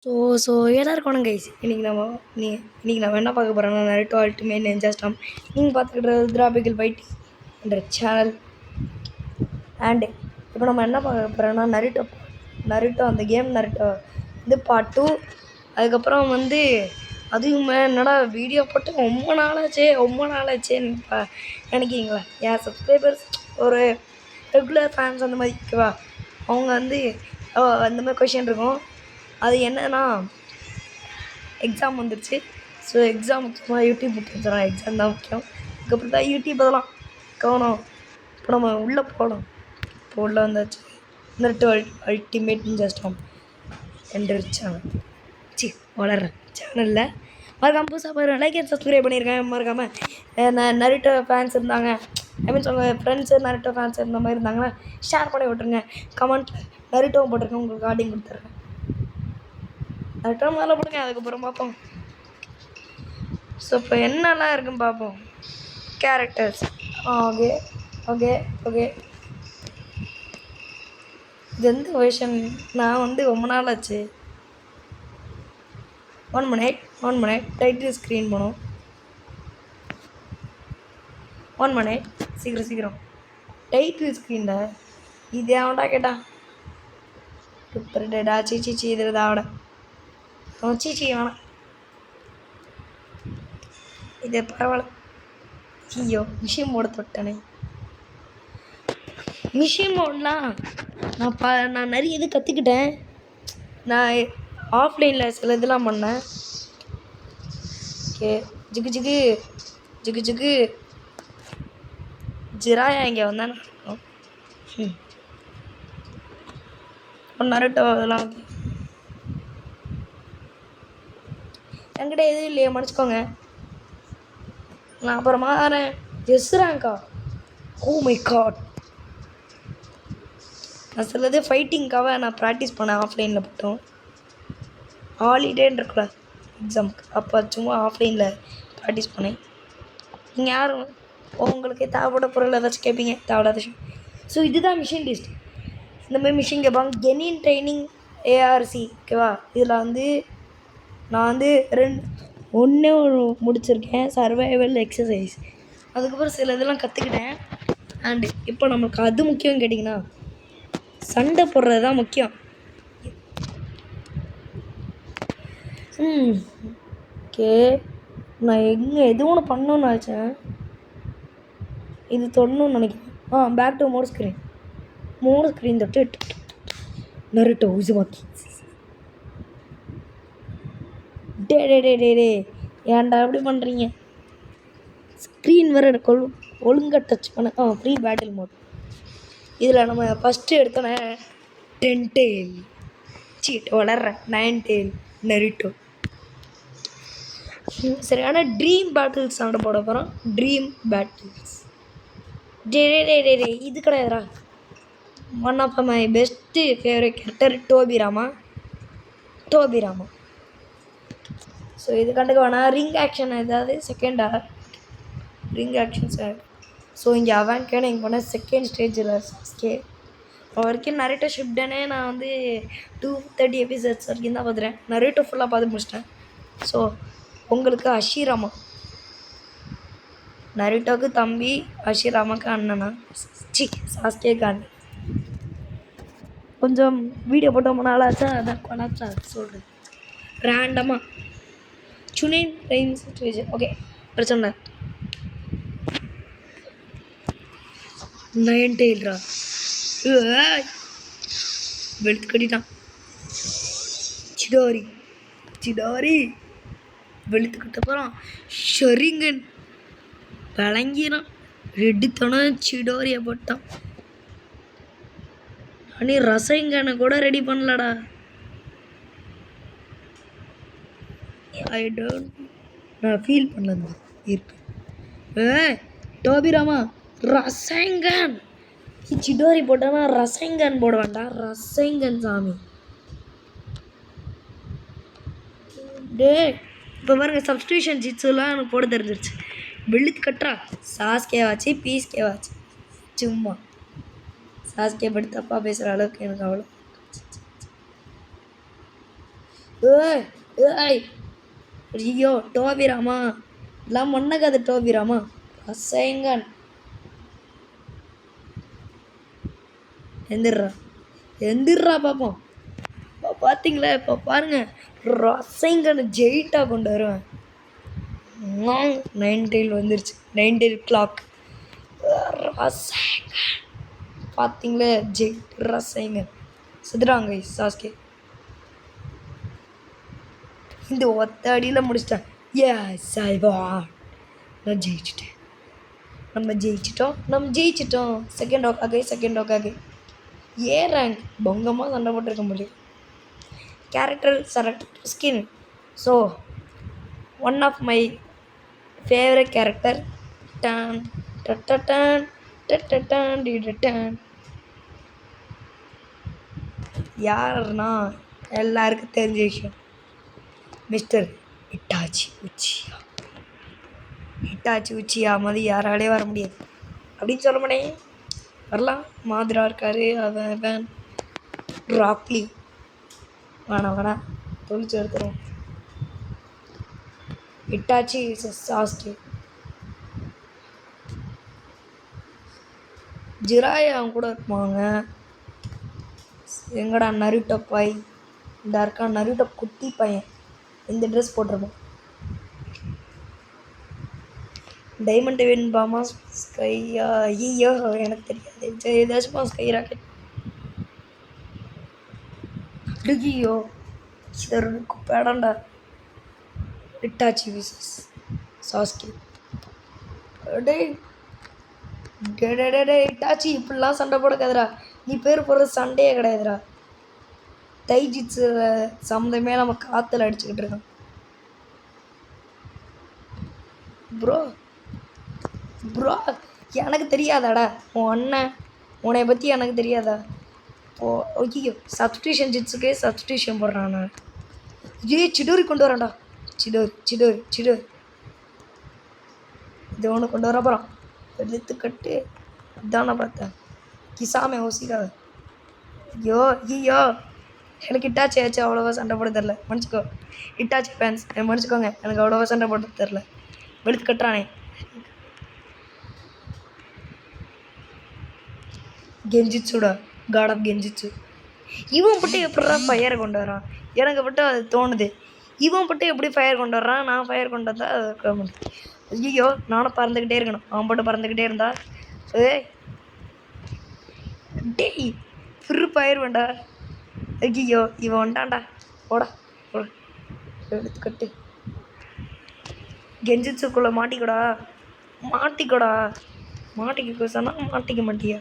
So so எல்லாருக்கும் வணக்கம் guys. இன்றைக்கி நம்ம என்ன பார்க்க போகிறோம்னா நருட்டோ அல்டிமேட் நிஞ்சா ஸ்டார்ம். நீங்கள் பார்த்துக்கிட்ட ருத்ராபிகல் பைட் என்ற சேனல். அண்டு இப்போ நம்ம என்ன பார்க்க போகிறோம்னா நருட்டோ அந்த கேம் நருட்டோ இது பார்ட் 2. அதுக்கப்புறம் அதுவுமே என்னடா வீடியோ போட்டு ரொம்ப நாளாச்சேன்னு நினைக்கிங்களா? என் சப்ஸ்கிரைபர்ஸ் ஒரு ரெகுலர் ஃபேன்ஸ் அந்த மாதிரி ஓகேவா, அவங்க அந்த மாதிரி கொஷின் இருக்கும். அது என்னன்னா, எக்ஸாம் வந்துடுச்சு. ஸோ எக்ஸாமுக்கு சும்மா யூடியூப் புக் வச்சுருவோம். எக்ஸாம் தான் முக்கியம். அதுக்கப்புறம் தான் யூடியூப் அதெல்லாம் கவனம். இப்போ நம்ம உள்ளே போகலாம். இப்போ உள்ளே வந்தாச்சு. நருட்டோ அல்டிமேட் நிஞ்சா ஸ்டார்ம் என்ற சேனல் வளர்கிறேன் சேனலில் மறக்காமல் புதுசாக போயிடுவேன். லைக் அண்ட் சப்ஸ்கிரைப் பண்ணியிருக்கேன். மறக்காமல் நருட்டோ ஃபேன்ஸ் இருந்தாங்க, ஐ மீன் சொல்லுங்கள் ஃப்ரெண்ட்ஸு நருட்டோ ஃபேன்ஸ் இருந்த மாதிரி இருந்தாங்கன்னா ஷேர் பண்ணி விட்ருங்க. கமெண்ட்டில் நருட்டோவும் போட்டிருக்கேன், உங்களுக்கு கார்டிங் கொடுத்துட்றேன். நருட்டோ மேலே போடுங்க, அதுக்கப்புறம் பார்ப்போம். ஸோ இப்போ என்னெல்லாம் இருக்குன்னு பார்ப்போம். கேரக்டர்ஸ் ஓகே ஓகே ஓகே இது எந்த வெர்ஷன்? நான் ரொம்ப நாள் ஆச்சு. 1 minute டைட்டில் ஸ்க்ரீன் போகணும். 1 minute சீக்கிரம் டைட்டில் ஸ்க்ரீனில் இது அவன்டா கேட்டான். டேடா சீச்சி இதில் தான் அவட சீச்சி வேணாம், இது பரவாயில்ல. ஐயோ மிஷின் மோட தொட்டானே. மிஷின் மோட்லாம் நான் நிறைய இது கற்றுக்கிட்டேன். நான் ஆஃப்லைனில் சில இதெல்லாம் பண்ணேன். ஓகே ஜிகு ஜிராயா இங்கே வந்தானே நருட்டோ அதெல்லாம் என்கிட்ட எதுவும் இல்லையா, மன்னிச்சுக்கோங்க. நான் அப்புறமா வரேன். எஸ் ரேங்கா? Oh my god. நான் சிலது ஃபைட்டிங்காக நான் ப்ராக்டிஸ் பண்ணேன் ஆஃப்லைனில் மட்டும். ஹாலிடேன்னு இருக்குல்ல எக்ஸாமுக்கு, அப்போ சும்மா ஆஃப்லைனில் ப்ராக்டிஸ் பண்ணேன். நீங்கள் யாரும் உங்களுக்கு தேவைப்பட பொருள் ஏதாச்சும் கேட்பீங்க, தேவைப்படாத விஷயம். ஸோ இதுதான் மிஷின் லிஸ்ட். இந்த மாதிரி மிஷின் கேட்பாங்க. கெனின் ட்ரைனிங் ஏஆர்சி ஓகேவா. இதில் நான் ஒன்று முடிச்சிருக்கேன், சர்வைவல் எக்ஸசைஸ். அதுக்கப்புறம் சில இதெல்லாம் கற்றுக்கிட்டேன். அண்டு இப்போ நம்மளுக்கு அது முக்கியம் கேட்டிங்கன்னா, சண்டை போடுறது தான் முக்கியம். ஓகே நான் எது ஒன்று பண்ணணும்னு நினச்சேன், இது தொடணும்னு நினைக்கிறேன். பேக் டு மோட் ஸ்க்ரீன் தொட்டு நருட்டோ உசுமாக்கி. டே ஏன்டா எப்படி பண்ணுறீங்க? ஸ்க்ரீன் வேறு எனக்கு ஒழுங்காக டச் பண்ண. Free battle mode. இதில் நம்ம ஃபஸ்ட்டு எடுத்தோன்னே 10 டெயில் வளர்றேன் 9 டெயில் நருட்டோ. சரி, ஆனால் ட்ரீம் பேட்டில்ஸ் சண்டை போட போகிறோம். ட்ரீம் பேட்டில்ஸ் டே இது கிடையாதுடா. One of my best favourite character Tobirama. So இது கண்டுக்க வேணாம். ரிங் ஆக்ஷன் ஏதாவது செகண்டாக ரிங் ஆக்ஷன் சார். ஸோ இங்கே அவன்கேன்னு இங்கே போனேன். செகண்ட் ஸ்டேஜில் சாஸ்கே. இப்போ வரைக்கும் நருட்டோ ஷிப்டனே நான் 230 எபிசோட்ஸ் வரைக்கும் தான் பார்த்துறேன். நருட்டோ ஃபுல்லாக பார்த்து முடிச்சிட்டேன். ஸோ உங்களுக்கு அஷிராமா, நருட்டோவுக்கு தம்பி, அஷிராமாவுக்கு அண்ணனா, சாஸ்கேக்கு அண்ணன். கொஞ்சம் வீடியோ போட்டு ரொம்ப நாளாச்சா, அதான் கொலாப்ஸா சொல்கிறேன் ரேண்டமாக. சுனின் ட்ரெயின் சுச்சுவேஷன் ஓகே பிரச்சனை. 9 டெயில்ரா வெளுத்து கட்டிட்டான். சிடாரி வெளுத்து கட்ட போகிறான். ஷரிங்கன் விளங்கினான். ரெடித்தோன சிடோரியை போட்டான். அனி ரசங்கனை கூட ரெடி பண்ணலடா. நான் ஃபீல் பண்ணல இருக்கு. டோபிராமா ரசங்கன் சிடோரி போட்டானா ரசங்கன் போட வேண்டாம். ரசங்கன் சாமி. டே இப்போ பாருங்க, சப்ஸ்டியூஷன் ஜிட்ஸுலாம் எனக்கு போட தெரிஞ்சிருச்சு. வெளுத்து கட்டுறா. சாஸ்கேவாச்சு பீஸ்கேவாச்சு சும்மா. சாஸ்கே படி தப்பாக பேசுகிற அளவுக்கு எனக்கு அவ்வளோ ஏய் ஏய் ஐயோ டோபிராமா எல்லாம் ஒன்ன கதை டோபிராமா அசைங்கன் எந்திர்றா பார்ப்போம். இப்போ பார்த்தீங்களா இப்போ பாருங்கள் ரசைங்கன்னு ஜெயிட்டாக கொண்டு வருவேன். 9 டெயில் வந்துருச்சு 9 டெயில் கிளாக் ரசைங்க பார்த்தீங்களே ஜெயிட் ரசைங்க சிதுறாங்க சாஸ்கே இந்த ஒத்த அடியில் முடிச்சிட்டேன். நான் ஜெயிச்சிட்டேன். நம்ம ஜெயிச்சிட்டோம். செகண்ட் ஓக்காக ஏ ரேங்க் பொங்கமாக சண்டை போட்டிருக்க முடியும். Character select skin. So one of my favourite character டான் டட்டான் டட்டான் டிடான் யாருன்னா எல்லாருக்கும் தெரிஞ்ச விஷயம் மிஸ்டர் இட்டாச்சி உச்சியா மாதிரி யாராலே வர முடியாது அப்படின்னு சொல்ல மாட்டேன். வரலாம் மாதிரா இருக்காரு அவன் ராக்லி வேணாம் தொழிச்சு எடுத்துருவோம். இட்டாச்சி சாஸ்கே ஜிராயா அவங்க கூட இருப்பாங்க. எங்கடா நருட்டோ பாய் இந்த இருக்கா நருட்டோ குட்டி பையன் இந்த ட்ரெஸ் போட்டிருப்போம். டைமண்ட் வின் பாமா ஸ்கையா ஐயோ எனக்கு தெரியாது ஏதாச்சும் ஸ்கை ராக்கெட் ஐயோ சரி குப்பேடண்டா. இட்டாச்சி விசஸ் சாஸ்கே டே இட்டாச்சி இப்படிலாம் சண்டை போடக்காதுடா. நீ பேர் போடுறது சண்டையே கிடையாதுடா. தைஜிட்ஸு சம்மந்தமே நம்ம காற்றுல அடிச்சுக்கிட்டு இருக்கோம். ப்ரோ எனக்கு தெரியாதாடா உன் அண்ணன் உன்னை பற்றி எனக்கு தெரியாதா? ஓகே சப்ஸ்டியூஷன் ஜிட்ஸுக்கே சப்ஸ்டியூஷன் போடுறான் நான். சிடோரி கொண்டு வரேன்டா. சிடோரி இது ஒன்று கொண்டு வர போகிறான். எடுத்துக்கட்டு இதான் நான் பார்த்தேன். கிசாமே ஓசிக்காத. ஐயோ எனக்கு இட்டாச்சி ஆச்சு அவ்வளோவா சண்டை போட தெரில. மன்னிச்சிக்கோ இட்டாச்சி ஃபேன்ஸ் மன்னிச்சிக்கோங்க. எனக்கு அவ்வளோவா சண்டை போட தெரில. வெளுத்து கட்டுறானே. கெஞ்சிச்சுடா காட் ஆஃப் கெஞ்சிச்சு. இவன் பட்டு எப்படிடா ஃபயர் கொண்டு வரான்? எனக்கு பட்டு அது தோணுது. இவன் பட்டு எப்படி ஃபயர் கொண்டு வர்றான்? நான் ஃபயர் கொண்டு வந்தால் அது இருக்க முடியும். ஐயோ நானும் பறந்துக்கிட்டே இருக்கணும். அவன் பட்டு பறந்துக்கிட்டே இருந்தா டேய் ஃப்ரு ஃபயர் வேண்டா. ஐயோ இவன் வந்துட்டான்டா. ஓடா எடுத்துக்கட்டு. கெஞ்சிச்சுக்குள்ளே மாட்டிக்கோடா மாட்டிக்க சொன்னால் மாட்டிக்க மாட்டியா?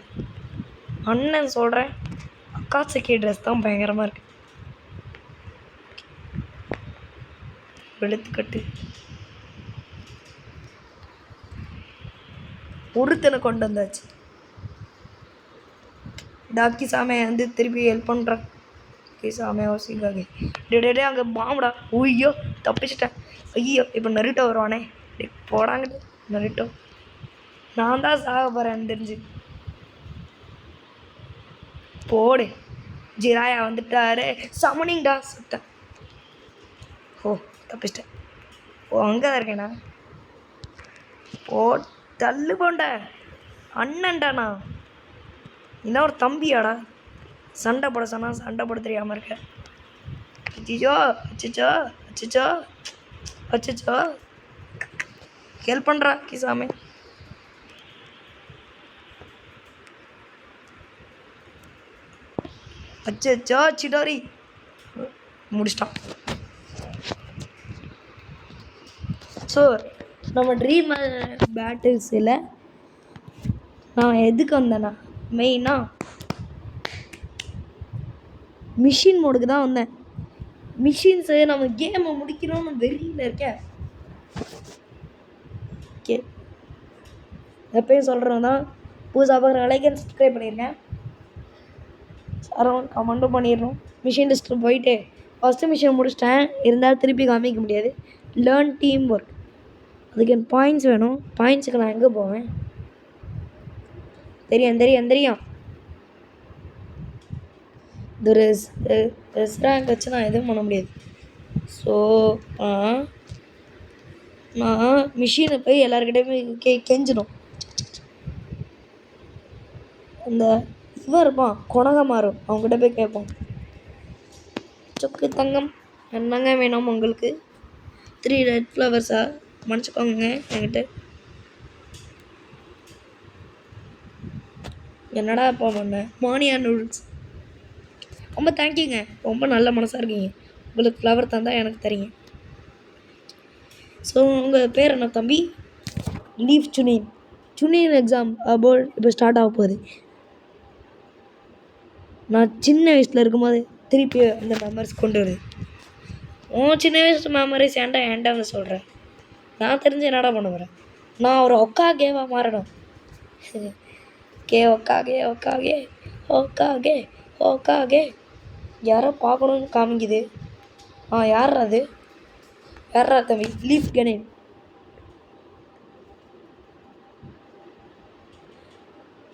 அண்ணன் சொல்கிறேன். அக்கா செக்கே ட்ரெஸ் தான் பயங்கரமாக இருக்கு. வெளுத்துக்கட்டு ஒருத்தனை கொண்டு வந்தாச்சு. டாக்கி சாமியை வந்து திருப்பி ஹெல்ப் பண்ணுறான். சாமியா ஓசிக்காக டே அங்கே பாம்புடா. ஐயோ தப்பிச்சிட்டேன். ஐயோ இப்போ நருட்டோ வருவானே. போடாங்கிட்டு நருட்டோ நான் தான் சாக போகிறேன்னு தெரிஞ்சு போடு. ஜிராயா வந்துட்டாரு. சமனிங்டா சுத்தேன். ஓ தப்பிச்சிட்டேன். அங்கே தான் இருக்கேண்ணா. தள்ளு போண்ட அண்ணன்டாண்ணா. என்ன ஒரு தம்பியாடா. சண்டை போட சொன்னால் சண்டை போட தெரியாமல் இருக்க. அச்சோ ஹெல்ப் பண்ணுறா கிசாமே. அச்சோ சிடோரி முடிச்சிட்டான். ஸோ நம்ம ட்ரீம் பேட்டில்ஸில் நான் எதுக்கு வந்தேன்னா மெயினாக மிஷின் மோடுக்கு தான் வந்தேன். மிஷின்ஸு நம்ம கேமை முடிக்கணும்னு வெறியில் இருக்கேன். ஓகே எப்பயும் சொல்கிறேன் தான். புதுசாக பார்க்குற லைக் அண்ட் சப்ஸ்கிரைப் பண்ணியிருக்கேன். யாரும் கமெண்ட்டும் பண்ணிடணும். மிஷின் லிஸ்ட்டில் போயிட்டு ஃபஸ்ட்டு மிஷின் முடிச்சிட்டேன். இருந்தாலும் திருப்பி காமிக்க முடியாது. Learn team work. அதுக்கு எனக்கு பாயிண்ட்ஸ் வேணும். பாயிண்ட்ஸுக்கு நான் எங்கே போவேன்? தெரியும். இது ஒரு ரேங்க் வச்சு நான் எதுவும் பண்ண முடியாது. ஸோ நான் மிஷினை போய் எல்லாருக்கிட்டையுமே கெஞ்சணும். அந்த இவன் இருப்பான் கொணகமாறும், அவங்ககிட்ட போய் கேட்போம். சொக்கு தங்கம் என்னங்க வேணும் உங்களுக்கு? 3 ரெட் ஃப்ளவர்ஸா? மன்னிச்சுக்கோங்க என்கிட்ட. என்னடா இப்போ பண்ண? Mania noodles. ரொம்ப தேங்க்யூங்க, ரொம்ப நல்ல மனசாக இருக்கீங்க. உங்களுக்கு ஃப்ளவர் தந்தால் எனக்கு தரீங்க. ஸோ உங்கள் பேர் என்ன தம்பி? லீவ் சுனின். சுனின் எக்ஸாம் அபோர்ட் இப்போ ஸ்டார்ட் ஆக போகுது. நான் சின்ன வயசில் இருக்கும்போது திருப்பி அந்த மெமரிஸ் கொண்டு வருது. சின்ன வயசு மெமரிஸ் ஏன்டா வந்து சொல்கிறேன். நான் தெரிஞ்சு என்னடா பண்ண போகிறேன்? நான் ஒரு ஒக்காகேவாக மாறணும். கே ஒக்காகே ஒக்காகே ஒக்காகே ஒக்காகே. யாரோ பார்க்கணுன்னு காமிக்குது. யாரா அது? யாரா தம்பி? லீஃப் கனேன்.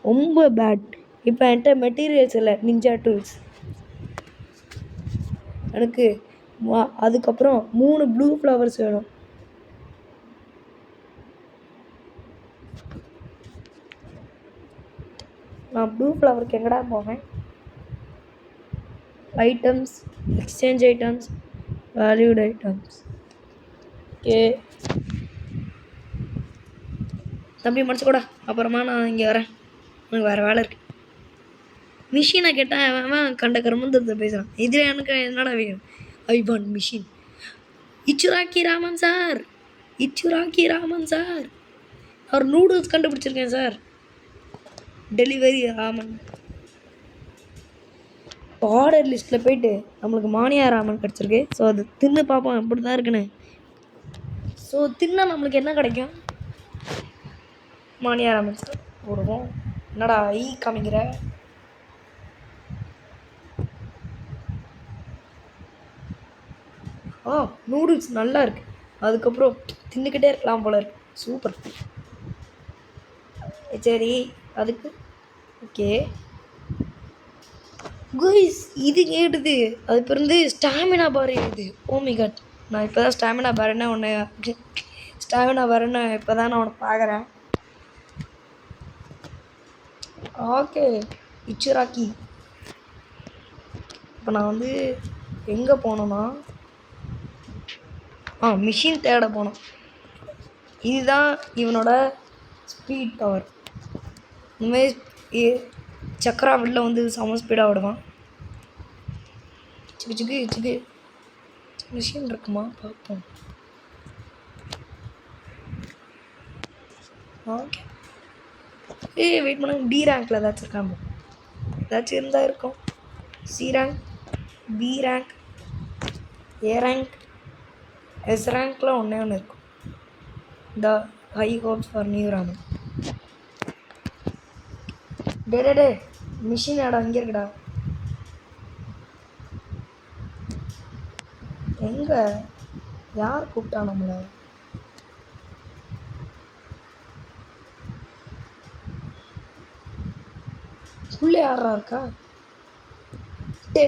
ரொம்ப பேட். இப்போ என்கிட்ட மெட்டீரியல்ஸ் இல்லை, நிஞ்சா டூல்ஸ். எனக்கு அதுக்கப்புறம் 3 ப்ளூ ஃப்ளவர்ஸ் வேணும். நான் ப்ளூ ஃப்ளவருக்கு எங்கடா போவேன்? Items, exchange items, valued items. Okay தம்பி மனசுக்கூட, அப்புறமா நான் இங்கே வரேன், எனக்கு வேறு வேலை இருக்குது. மிஷினை கேட்டால் அவன் கண்ட கருமந்தத்தை பேசுகிறான். இதில் எனக்கு என்னடா வேணும்? I want machine. Ichiraku ramen sir, Ichiraku ramen sir, அவர் நூடுல்ஸ் கண்டுபிடிச்சிருக்கேன் சார். Delivery ramen. இப்போ ஆர்டர் லிஸ்ட்டில் போயிட்டு நம்மளுக்கு மானியா ராமன் கிடச்சிருக்கு. ஸோ அது தின்னு பார்ப்போம் எப்படி தான் இருக்குன்னு. ஸோ தின்னா நம்மளுக்கு என்ன கிடைக்கும்? மானியா ராமன் சார் போடுவோம். என்னடா காமிக்கிற? நூடுல்ஸ் நல்லா இருக்குது. அதுக்கப்புறம் தின்னுக்கிட்டே இருக்கலாம் போல இருக்கு. சூப்பர். சரி அதுக்கு ஓகே குயிஸ் இது கேட்டுது. அது பிறந்து ஸ்டாமினா பார் ஏறுது. மை காட், நான் இப்போ தான் ஸ்டாமினா பாருன்னு இப்போ தான் நான் உன்னை பார்க்குறேன். ஓகே இச்சுராக்கி. இப்போ நான் வந்து எங்கே போனோன்னா மிஷின் தேட போனோம். இதுதான் இவனோட ஸ்பீட் பவர். இந்தமாதிரி சக்கரா வெளில வந்து செம ஸ்பீடாக விடுவான். சிக்கு மிஷின் இருக்குமா பார்ப்போம். ஓகே வெயிட் பண்ண. டி ரேங்க்கில் ஏதாச்சும் இருக்காம, ஏதாச்சும் இருந்தால் இருக்கும். C rank, B rank, A rank, S ரேங்க்கில் ஒன்று இருக்கும். The high hopes for new ramen. டே மிஷின் ஆடா இங்கே இருக்குடா. எங்கே? யார் கூப்பிட்டா நம்மளை? உள்ளே யாரா இருக்கா? டே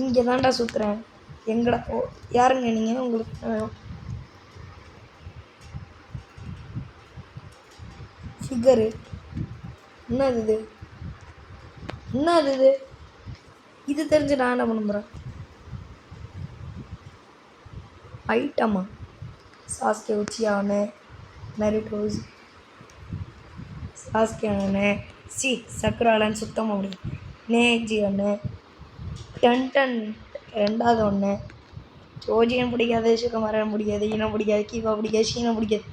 இங்கே தான்டா சுற்றுறேன். எங்கடா? யாருங்க நீங்கள்? உங்களுக்கு ஃபிகரு என்னது இது தெரிஞ்சு நான் என்ன பண்ண போகிறேன்? ஐட்டமா? சாஸ்கே உச்சியானு நரிட்டோஸ் சாஸ்கே ஒன்று, சக்கராலன்னு சுத்தமாக முடியும். நேஜி ஒன்று, டன் 2வது ஒன்று. ஜோஜியன் பிடிக்காது, சுகமரன் பிடிக்காது, இனம் பிடிக்காது, கீவா பிடிக்காது, ஷீனா பிடிக்காது.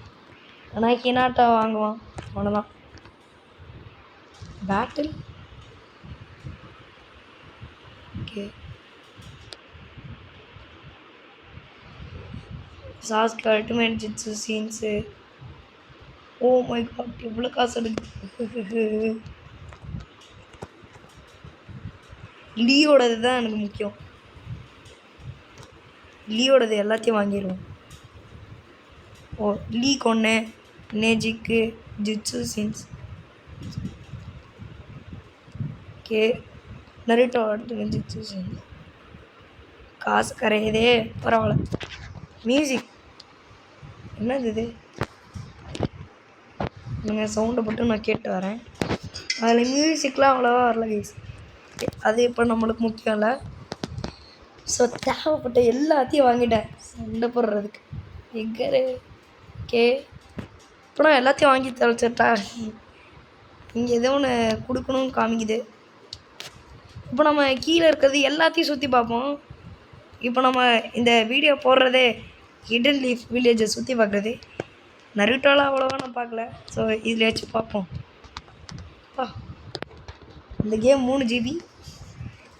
ஆனால் ஹினாட்டா வாங்குவான், அவ்வளோதான். Battle okay. Sasuke ultimate jutsu scenes. My god, எவ்வளோ காசு எடுக்கு. லீயோடது தான் எனக்கு முக்கியம். லீயோடது எல்லாத்தையும் வாங்கிடுவோம். லீ கொன்று, நேஜிக்கு, jutsu scenes. Okay Naruto jutsu scenes. காசு கரையுதே பரவாயில்ல. மியூசிக் என்னது இது? நீங்கள் சவுண்டை போட்டு நான் கேட்டு வரேன். அதில் மியூசிக்லாம் அவ்வளோவா வரல கைஸ். அது இப்போ நம்மளுக்கு முக்கியம் இல்லை. ஸோ தேவைப்பட்ட எல்லாத்தையும் வாங்கிட்டேன் சண்டை போடுறதுக்கு. எக்கரு ஓகே. இப்போ நான் எல்லாத்தையும் வாங்கி தொலைச்சிட்டா. இங்கே ஏதோ ஒன்று கொடுக்கணும்னு காமிக்குது. இப்போ நம்ம கீழே இருக்கிறது எல்லாத்தையும் சுற்றி பார்ப்போம். இப்போ நம்ம இந்த வீடியோ போடுறதே ஹிடன் லீஃப் வில்லேஜை சுற்றி பார்க்குறது. நருட்டோலாம் அவ்வளோவா நான் பார்க்கல. ஸோ இதில் வச்சு பார்ப்போம். இந்த கேம் 3 GB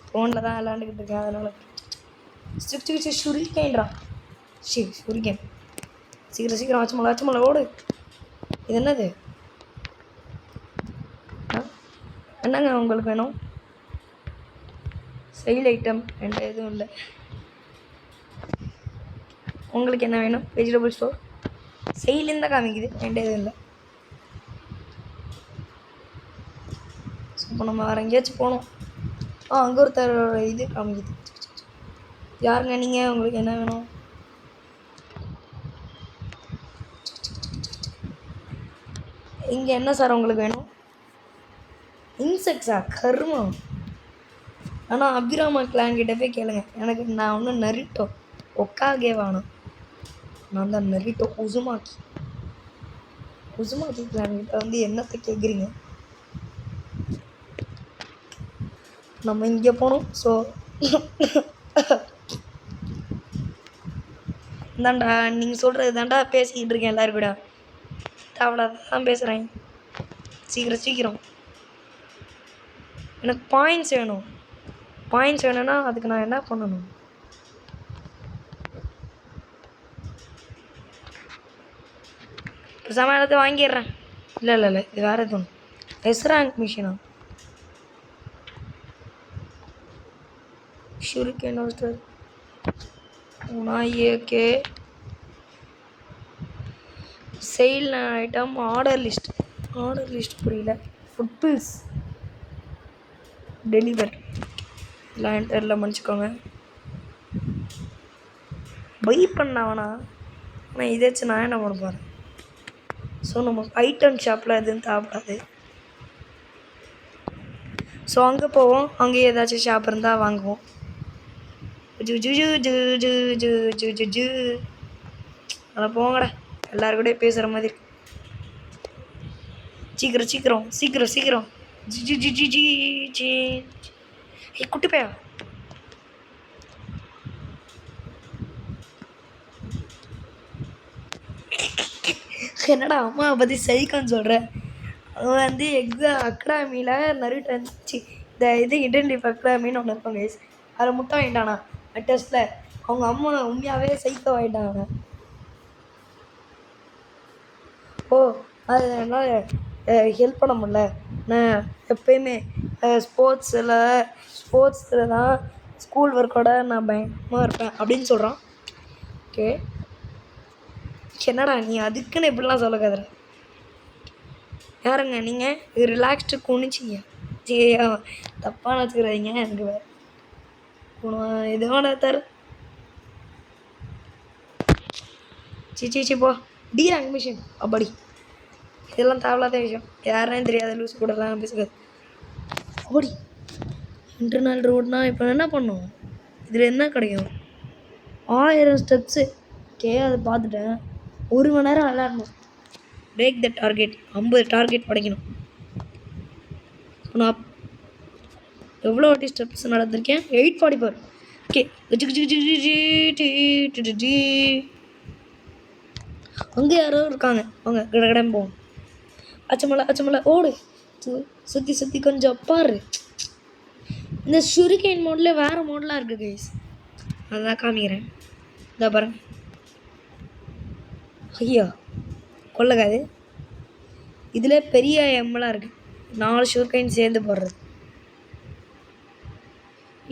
ஃபோனில் தான் விளாண்டுக்கிட்டு இருக்கேன். அதனால் ஷுரிக்கேன்டா. ஷுரிக்கேன். சீக்கிரம் ஆச்சுமலை ஓடு. இது என்னது? என்னங்க உங்களுக்கு வேணும்? செயல் ஐட்டம் என்ற எதுவும் இல்லை. உங்களுக்கு என்ன வேணும்? வெஜிடபிள் ஸ்டோர் செயலின்னு தான் காமிக்குது. என்ற எதுவும் இல்லை. ஸோ இப்போ நம்ம வேறு எங்கேயாச்சும் போகணும். அங்கே ஒருத்தர் இது காமிக்குது. யாருங்க நீங்கள்? உங்களுக்கு என்ன வேணும்? இங்கே என்ன சார் உங்களுக்கு வேணும்? இன்செக்ட்ஸா? கருமம். ஆனால் அபிராமா கிளான் கிட்ட போய் கேளுங்க. எனக்கு நான் ஒன்றும் நரிட்டோ ஒக்காகே வேணும். நான் தான் நரிட்டோ உசுமாக்கி கிளான் கிட்ட வந்து என்னத்தை கேட்குறீங்க? நம்ம இங்கே போகணும். ஸோ இந்தாண்டா நீங்கள் சொல்கிறது தாண்டா பேசிக்கிட்டு இருக்கேன் எல்லோரும் கூட. அவ்வளோதான் பேசுகிறேன். சீக்கிரம் எனக்கு பாயிண்ட்ஸ் வேணும்னா அதுக்கு நான் என்ன பண்ணணும்? சமாளத்தை வாங்கிடுறேன். இல்லை இது வேறு எதுவும் ரேங்க் மிஷினா? Shuriken holster okay. Sale item order list புரியல. ஃபுட் பில்ஸ் டெலிவர் எல்லாம் தெரியல, மன்னிச்சிக்கோங்க. பை பண்ணவனா? ஆனால் இதாச்சும் நான் என்ன பண்ண போகிறேன்? ஸோ நம்ம ஐட்டம் ஷாப்பில் எதுவும் தேவைப்படாது. ஸோ அங்கே போவோம். அங்கேயே ஏதாச்சும் ஷாப் இருந்தால் வாங்குவோம். அதை போங்கடா. எல்லாரும் கூட பேசுகிற மாதிரி. சீக்கிரம் குட்டி பையா. என்னடா அம்மா பற்றி சைக்கான்னு சொல்கிறேன். அவன் வந்து அகாடமியில் நருட்டோ இருந்துச்சு. இது ஹிடன் லீஃப் அகாடமின்னு ஒன்று இருப்பாங்க. அதில் முட்டை வாங்கிட்டானா டெஸ்ட்டில். அவங்க அம்மா உண்மையாகவே சைக்கோ ஆகிட்டாங்க. அது என்னால் ஹெல்ப் பண்ண முடியல. நான் எப்பயுமே ஸ்போர்ட்ஸில் தான் ஸ்கூல் ஒர்க்கோட நான் பயங்கரமாக இருப்பேன் அப்படின்னு சொல்கிறான். ஓகே, என்னடா நீ அதுக்குன்னு எப்படிலாம் சொல்லக்காதுற? யாருங்க நீங்கள்? இது ரிலாக்ஸ்டு குனிச்சிங்க. சரியா, தப்பாக வச்சுக்கிறாதீங்க. எனக்கு எதுவான தர சி போ. ரேங்க் மிஷின் அப்படி இதெல்லாம் தேவையில்லாத விஷயம். யாருன்னு தெரியாத லூஸ் கூடலாம் பேசுகிறது. அப்படி இன்டர்னல் ரோட்னா இப்போ என்ன பண்ணும்? இதில் என்ன கிடைக்கும்? 1000 ஸ்டெப்ஸு. ஓகே, அதை பார்த்துட்டேன். 1 மணி நேரம் விளாடணும். Break the target. 50 டார்கெட் படைக்கணும். நான் எவ்வளோ வாட்டி ஸ்டெப்ஸ் நடந்திருக்கேன்? 844. ஓகே, அங்கே யாரோ இருக்காங்க. அவங்க கடகடன் போவோம். அச்சமலை ஓடு. சுற்றி கொஞ்சம் பாரு. இந்த ஷுரிகேன் மோடில் வேறு மோடெலாம் இருக்குது கைஸ். அதான் காமிக்கிறேன். இதா பாருங்க. ஐயா கொள்ளக்காது. இதில் பெரிய எம்மெல்லாம் இருக்குது. 4 ஷுரிகேன் சேர்ந்து போடுறது.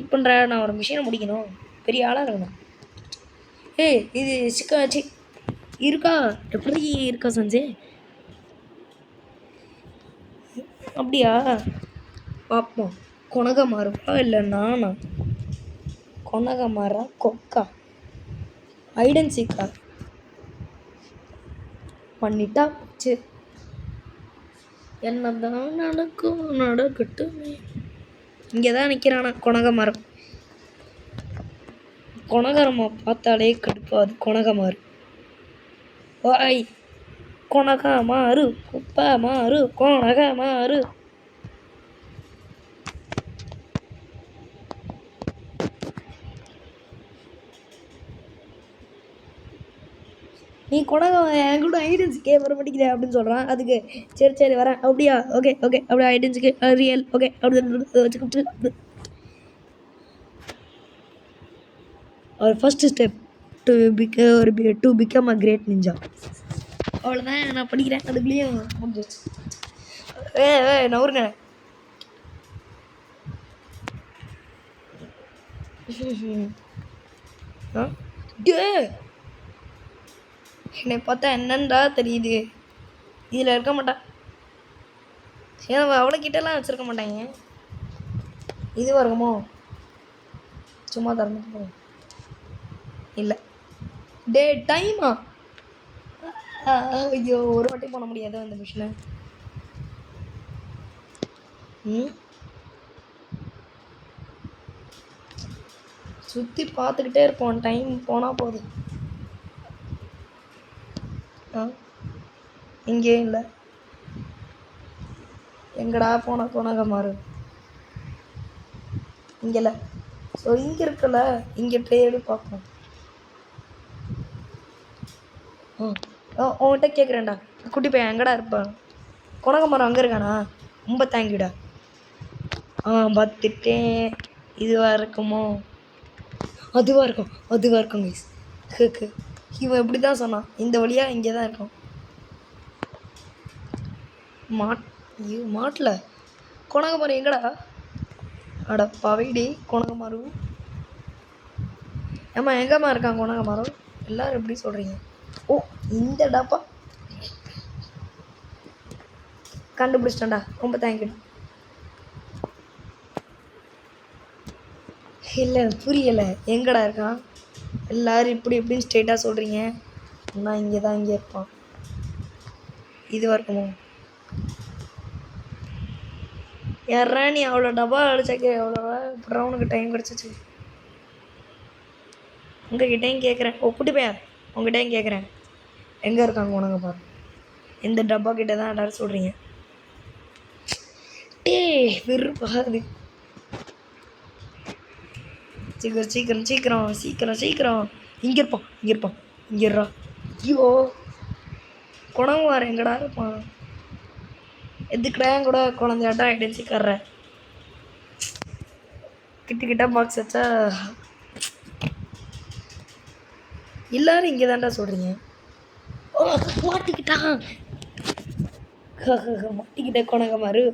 இப்போன்ற நான் ஒரு மிஷினை முடிக்கணும். பெரிய ஆளாக இருக்கணும். இது சிக்காச்சு இருக்கா? எப்படி இருக்கா சஞ்சே? அப்படியா? பார்ப்போம். கொனக மாறுவா இல்லை நானா? கொனகமர கொக்கா ஐடென்சிக்கா பண்ணிட்டா போச்சு. என்னதான் நடக்கும் நடக்கட்டுமே. இங்கே தான் நிற்கிறானா கொனகமரம். கொனகரமா பார்த்தாலே கடுப்பாது. கொனகமாறு ஓய் கொனகமாறு குப்பை மாறு கொனகமாறு. நீ கொனகம் என் கூட ஐடென்சிக்கே வர மாட்டேங்கிற அப்படின்னு சொல்கிறான். அதுக்கு சரி சரி வரேன். அப்படியா ஓகே ஓகே அப்படியே ஐடென்சிக்கு ரியல் ஓகே அப்படி வச்சுக்கிட்டு அவர் first step to become a great ninja. அவ்வளோதான் நான் படிக்கிறேன். அதுக்குள்ளேயும் முடிஞ்சிச்சு. நவருங்க. என்னை பார்த்தா என்னன்றா தெரியுது. இதில் இருக்க மாட்டான். ஏன் அவ்வளோ கிட்டலாம் வச்சுருக்க மாட்டாங்க. இதுவாக இருக்குமோ சும்மா திறந்துட்டு போகும். இல்லை டே டைமா. ஐயோ ஒரு வாட்டி பண்ண முடியாது அந்த மிஷினை. சுற்றி பார்த்துக்கிட்டே இருப்போம். டைம் போனால் போதும். இங்கே இல்லை. எங்கடா போன கொனகமாறு இங்கே இல்லை. ஸோ இங்கே இருக்குல்ல, இங்கே ட்ரேடு பார்ப்போம். உன்கிட்ட கேட்குறேன்டா குட்டி பையன் எங்கடா இருப்பான்? கொனகமரம் அங்கே இருக்கானா? ரொம்ப தேங்க்யூடா. பார்த்துட்டேன். இதுவாக இருக்குமோ? அதுவாக இருக்கும் கைஸ். இவன் இப்படி தான் சொன்னான். இந்த வழியாக இங்கே தான் இருக்கும். மாட்டில் கொனகமரம் எங்கடா? அட பவைடி கொனகமரு. ஏம்மா எங்கம்மா இருக்கான் கொனகமரம்? எல்லோரும் எப்படி சொல்கிறீங்க? ஓ இந்த டப்பா கண்டுபிடிச்சிட்டேன்டா. ரொம்ப தேங்க்யூடா. இல்லை புரியலை. எங்கடா இருக்கான்? எல்லோரும் இப்படி எப்படின்னு ஸ்ட்ரெயிட்டாக சொல்கிறீங்க. நான் இங்கே தான் இங்கே இருப்பான். இதுவாக இருக்குமோ? யாரா நீ அவ்வளோ டப்பா அடிச்சாக்கே எவ்வளோவா இப்படி உனக்கு டைம் கிடச்சிச்சு? உங்ககிட்டையும் கேட்குறேன். குட்டி பையன் உங்ககிட்டையும் கேட்குறேன். எங்கே இருக்காங்க உனக்கு பாரு. இந்த டப்பா கிட்ட தான் எல்லாரும் சொல்கிறீங்க. விருப்பாது. சீக்கிரம் சீக்கிரம் சீக்கிரம் சீக்கிரம் சீக்கிரம். இங்கே இருப்பான். இங்கேறா. ஐயோ குணங்குவார் எங்கடா இருப்பான்? எதுக்கடா கூட குழந்தையாட்டம் ஐடென்சிக்கார கிட்ட பாக்ஸ் வச்சா எல்லாரும் இங்கே தான்டா சொல்கிறீங்க. மாட்டிக்கிட்டான். மாட்டிக்கிட்ட கொனகமாறு.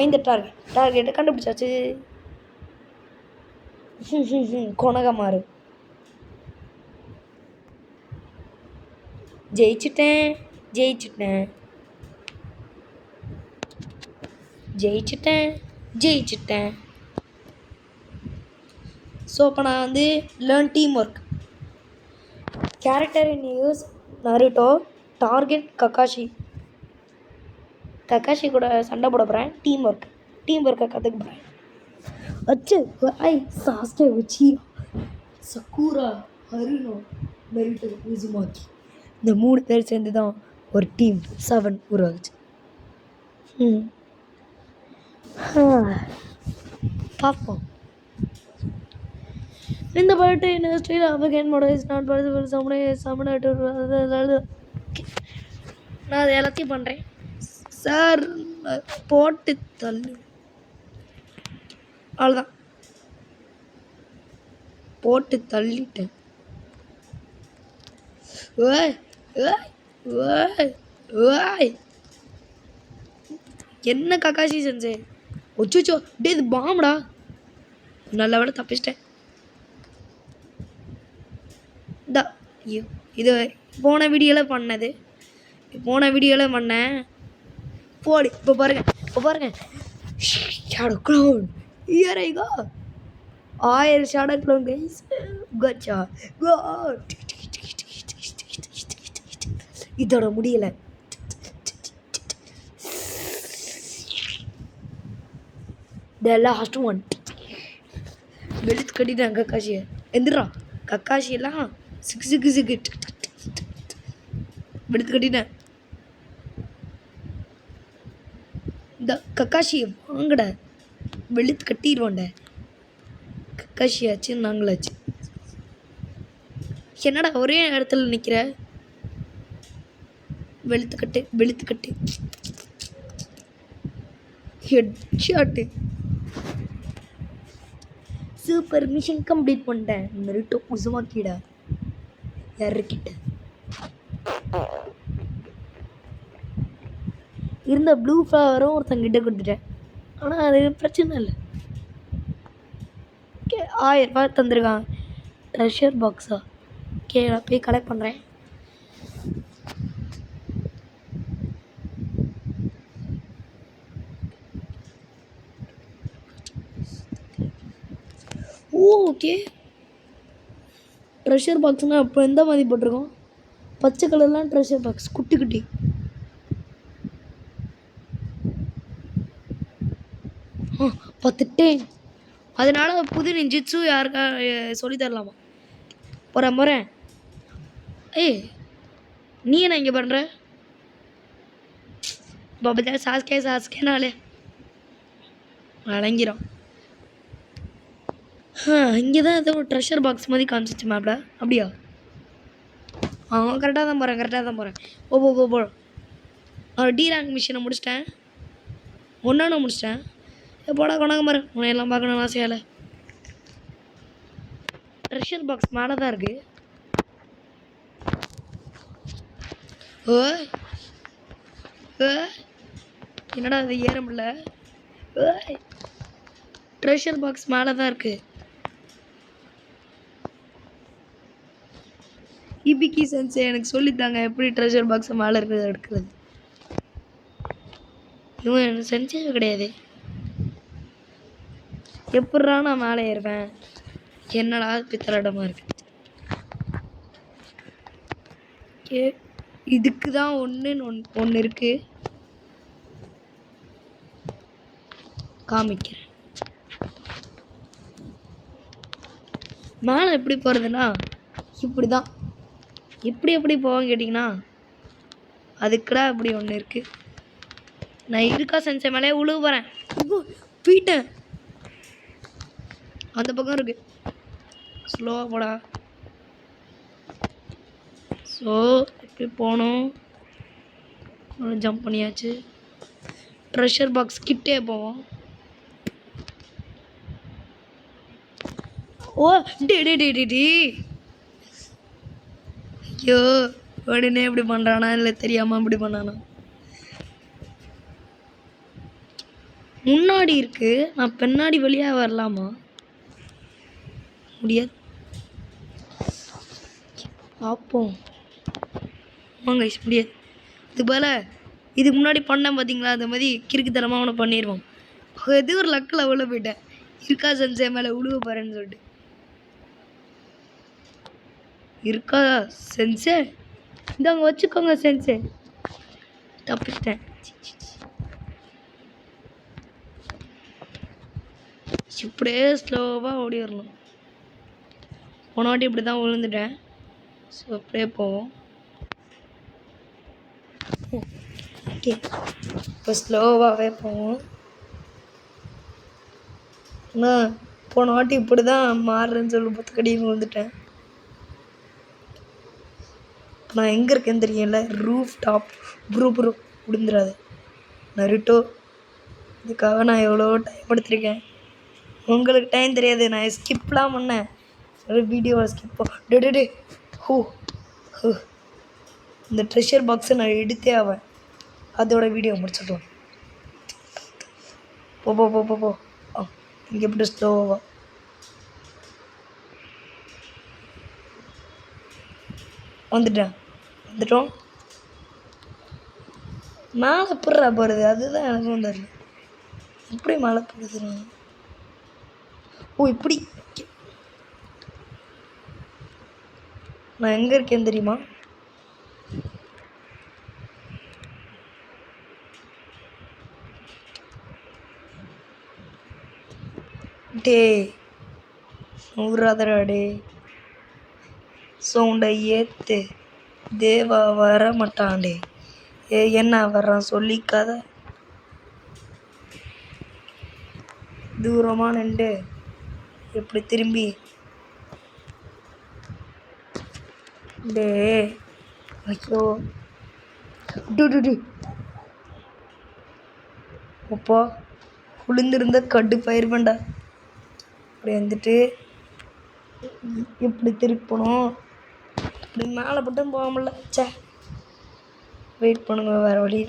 இந்த டார்கெட்டை கண்டுபிடிச்சாச்சு. கொனகமாறு ஜெயிச்சிட்டேன். ஸோ இப்போ நான் வந்து லேர்ன் டீம் ஒர்க். கேரக்டர் இன் யூஸ் நருட்டோ. டார்கெட் கக்காஷி கூட சண்டை போட போகிறேன். டீம் ஒர்க்கை கற்றுக்க போகிறேன். சாஸ்டே வச்சி சக்கூரா ஹருனோ நருட்டோ உசுமாக்கி இந்த 3 பேர் சேர்ந்து தான் ஒரு டீம் 7 உருவாச்சு. பார்ப்போம். இந்த பாட்டு இண்டஸ்ட்ரியில் அபகேன் மாடல் இஸ் நாட் பாசிபிள். சமண நான் அது எல்லாத்தையும் பண்ணுறேன் சார். போட்டு தள்ளு. அவ்வளோதான். போட்டு தள்ளிட்டேன். என்ன கக்காசி செஞ்சே? ஒச்சோ டே இது பாம்புடா. நல்ல வேலை தப்பிச்சிட்டேன். இது போன வீடியோவில் பண்ணேன். போடு. இப்போ பாருங்க. Shadow Crown. Here I go. 1000 shot அடிக்கலாம் கைஸ். கச்சா கோ. இதோட முடியல. The last one. வெளுத்து கட்டிட்டேன் கக்காஷியை. எந்திரா கக்காஷியெல்லாம் சிக்கு சிக்கு சிக்கு வெளுத்து கட்டிட்டேன். இந்த கக்காஷியை வாங்கட, வெளுத்து கட்டிடுவோண்ட. கக்காஷியாச்சு நாங்களாச்சு. என்னடா ஒரே இடத்துல நிற்கிற? வெளுத்துக்கட்டு வெளுத்துக்கட்டு head shot. Super mission complete பண்ணிட்டேன். நருட்டோ உசுமாக்கிடா யாருக்கிட்ட இருந்த ப்ளூ ஃப்ளவரும் ஒருத்தங்கிட்ட கொடுத்துட்டேன். ஆனால் அது பிரச்சனை இல்லை. ஓகே 1000 ரூபாய் தந்துருக்காங்க. ட்ரெஷர் பாக்ஸா? ஓகே நான் போய் கலெக்ட் பண்ணுறேன். ஓகே ட்ரெஷர் பாக்ஸ்னால் இப்போ எந்த மாதிரி போட்டிருக்கோம்? பச்சை கலர்லாம் ட்ரெஷர் பாக்ஸ் குட்டி குட்டி. பார்த்துட்டேன். அதனால் புது நிஞ்சிட்ஸு யாருக்கா சொல்லி தரலாமா? போகிறேன். ஏய் நீ என்ன இங்கே பண்ணுற? பாபா சாஸ்கேனாலே அடங்கிறோம். இங்கே தான் ஏதோ ஒரு ட்ரெஷர் பாக்ஸ் மாதிரி காமிச்சிச்சு மேப்ல. அப்படியா? கரெக்டாக தான் போகிறேன். போ. நான் டி ரேங்க் மிஷினை முடிச்சிட்டேன். ஒன்று முடிச்சிட்டேன். போடா கொண்டாங்க பாரு, உன்னை எல்லாம் பார்க்கணும் ஆசையால். ட்ரெஷர் பாக்ஸ் மேலே தான் இருக்குது. என்னடா அது ஏற முடியல. ட்ரெஷர் பாக்ஸ் மேலே தான் இருக்குது. இபிகி சென்ஸே எனக்கு சொல்லித்தாங்க எப்படி ட்ரெஷர் பாக்ஸை மேலே இருக்கிறது எடுக்கிறது. இவன் எனக்கு சென்ஸே கிடையாது. எப்பட்றா நான் மேலே ஏறுவேன்? என்னடா பித்தலடமாக இருக்கு. ஓகே இதுக்கு தான் ஒன்று இருக்குது. காமிக்கிறேன். மேலே எப்படி போகிறதுனா இப்படி தான். எப்படி போவான்னு கேட்டிங்கன்னா அதுக்குடா இப்படி ஒன்று இருக்குது. நான் இருக்கா சென்சை மேலே உழுவு போகிறேன். போயிட்டேன். அந்த பக்கம் இருக்குது. ஸ்லோவாக போடா. ஸோ எப்படி போகணும்? ஜம்ப் பண்ணியாச்சு. ட்ரெஷர் பாக்ஸ் கிட்டே போவோம். ஓ டி ஐயோ உடனே இப்படி பண்ணுறானா இல்லை தெரியாமல் இப்படி பண்ணானா? முன்னாடி இருக்கு. நான் பின்னாடி வழியாக வரலாமா? முடியாது. பார்ப்போம். வாங்க முடியாது. இது போல் இதுக்கு முன்னாடி பண்ணேன் பார்த்தீங்களா? அது மாதிரி கிறுக்குத்தனமாக அவனை பண்ணிடுவோம். எது ஒரு லக்கில் உள்ள போயிட்டேன். இருக்கா சென்சே மேலே உழுவ போகிறேன்னு சொல்லிட்டு. இருக்கா சென்சே? இந்தாங்க வச்சுக்கோங்க சென்சே. தப்பிச்சிட்டேன். இப்படியே ஸ்லோவாக ஓடி வரணும். போன வாட்டி இப்படி தான் விழுந்துட்டேன். ஸோ அப்படியே போவோம். ஓகே இப்போ ஸ்லோவாகவே போவோம். ஆனால் போன வாட்டி இப்படி தான் மாறுறேன்னு சொல்லி 10 கடியில் விழுந்துட்டேன். நான் எங்கே இருக்கேன்னு தெரியல. ரூஃப் டாப் ப்ரூ விழுந்துடாது. நருட்டோ இதுக்காக நான் எவ்வளோ டைம் எடுத்திருக்கேன். உங்களுக்கு டைம் தெரியாது. நான் ஸ்கிப்லாம் பண்ணேன். வீடியோவை ஸ்கிப் டே ஹோ இந்த ட்ரெஷர் பாக்ஸை நான் எடுத்தே ஆவேன். அதோட வீடியோ முடிச்சிட்டோம். போ இங்கே எப்படி ஸ்லோவா வந்துட்டோம். மேலே புடுறா போகிறது அதுதான் எனக்கும் தெரியல. எப்படி மேலே போடுறது? ஓ இப்படி நான் எங்கே இருக்கேன்னு தெரியுமா? டே நூறாதரா டே, சவுண்டை ஏத்து, தேவா வர மாட்டான்டே. என்ன வர்றான் சொல்லிக்காத. தூரமாக நின்று எப்படி திரும்பி டே. ஐயோ டு அப்பா குளிர்ந்திருந்த கடுப்பாயிருப்பேன்டா. இப்படி வந்துட்டு இப்படி திருப்பணும். இப்படி மேலே மட்டும் போக முடியல. சே, வெயிட் பண்ணுங்க, வேறு வழி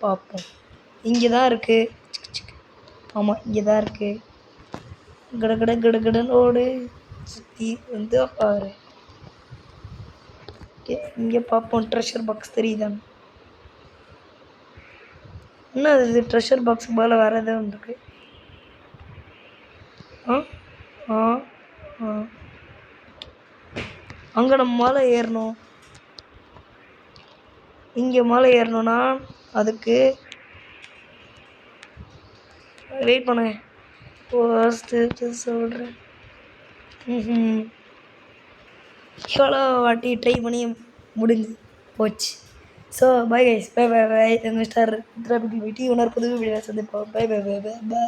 பார்ப்போம். இங்கே தான் இருக்குது. ஆமாம், இங்கே தான் இருக்குது. கடகடன்னு ஓடு, சுற்றி வந்து பாரு. இங்கே பார்ப்போம். ட்ரெஷர் பாக்ஸ் தெரியுதான்? என்ன இது ட்ரெஷர் பாக்ஸ் போல் வேறு எதாவது இருக்குது? ஆ ஆ ஆ அங்கே நம்ம மேலே ஏறணும். இங்கே மேலே ஏறணும்னா அதுக்கு வெயிட் பண்ணுங்க. சொல்கிறேன். எவ்வளோ வாட்டி ட்ரை பண்ணி முடிஞ்சு போச்சு. So bye guys, bye bye bye. எங்கள் ஸ்டார் திராபிக்கு போயிட்டு இன்னொரு புது வீடியோ சந்திப்போம். Bye bye bye bye by.